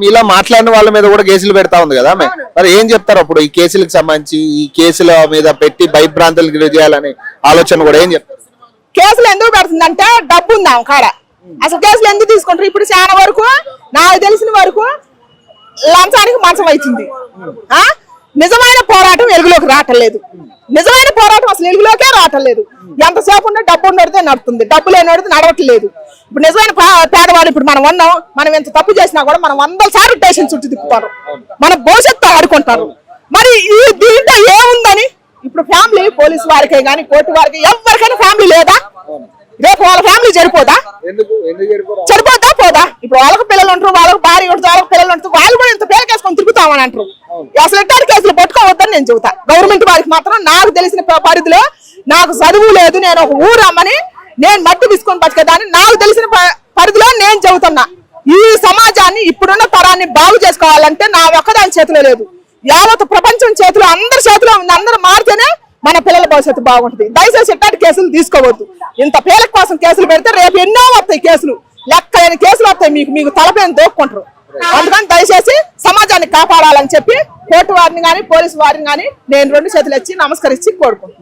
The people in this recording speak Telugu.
మీలా మాట్లాడిన వాళ్ళ మీద కూడా కేసులు పెడతా ఉంది కదా మరి ఏం చెప్తారు అప్పుడు ఈ కేసులకు సంబంధించి ఈ కేసుల మీద పెట్టి భయభ్రాంతులకు గురి చేయాలనే ఆలోచన కూడా ఏం చెప్తారు? కేసులు ఎందుకు పెడుతుందంటే డబ్బు ఉంది ఆమె కాడ. అసలు కేసులు ఎందుకు తీసుకుంటారు? ఇప్పుడు చాలా వరకు నాకు తెలిసిన వరకు లంచానికి మంచం అవుతుంది. నిజమైన పోరాటం వెలుగులోకి రావట్లేదు. నిజమైన పోరాటం అసలు వెలుగులోకే రావట్లేదు. ఎంతసేపు ఉన్న డబ్బు ఉన్నడితే నడుతుంది, డబ్బు లేనివాడితే నడవట్లేదు. ఇప్పుడు నిజమైన పేదవాళ్ళు ఇప్పుడు మనం ఉన్నాం, మనం ఎంత తప్పు చేసినా కూడా మనం 100 సార్లు స్టేషన్ చుట్టూ తిప్పుతారు, మన భవిష్యత్తు ఆడుకుంటారు. మరి ఈ దీంట్లో ఏముందని ఇప్పుడు ఫ్యామిలీ పోలీసు వారికే గానీ కోర్టు వారికి ఎవరికైనా ఫ్యామిలీ లేదా? రేపు వాళ్ళ ఫ్యామిలీ సరిపోదా? సరిపోతా పోదా? ఇప్పుడు వాళ్ళకి పిల్లలు ఉంటారు, వాళ్ళకి భార్య ఉంటుంది, వాళ్ళకి పిల్లలు ఉంటారు, వాళ్ళు కూడా ఇంత పేరుకేసుకొని తిరుగుతామని అంటారు. అసలు ఎట్టాడు కేసులు పట్టుకోవద్దని నేను చెబుతా. గవర్నమెంట్ వారికి మాత్రం నాకు తెలిసిన పరిధిలో నాకు చదువు లేదు, నేను ఒక ఊరు అమ్మని నేను మట్టి తీసుకొని బతికేదాన్ని నాకు తెలిసిన పరిధిలో నేను చెబుతున్నా. ఈ సమాజాన్ని ఇప్పుడున్న తరాన్ని బాగు చేసుకోవాలంటే నా ఒక్కదాని చేతిలో లేదు, యావత్ ప్రపంచం చేతిలో అందరి చేతిలో ఉంది. అందరూ మారితేనే మన పిల్లల భవిష్యత్తు బాగుంటుంది. దయచేసి ఎట్లాంటి కేసులు తీసుకోవద్దు. ఇంత పేల కోసం కేసులు పెడితే రేపు ఎన్నో వస్తాయి కేసులు, లెక్కలేని కేసులు వస్తాయి. మీకు తలపైన దోక్కుంటారు. అందుకని దయచేసి సమాజాన్ని కాపాడాలని చెప్పి కోర్టు వారిని కానీ పోలీసు వారిని కానీ నేను 2 చేతులు ఇచ్చి నమస్కరించి కోరుకుంటున్నాను.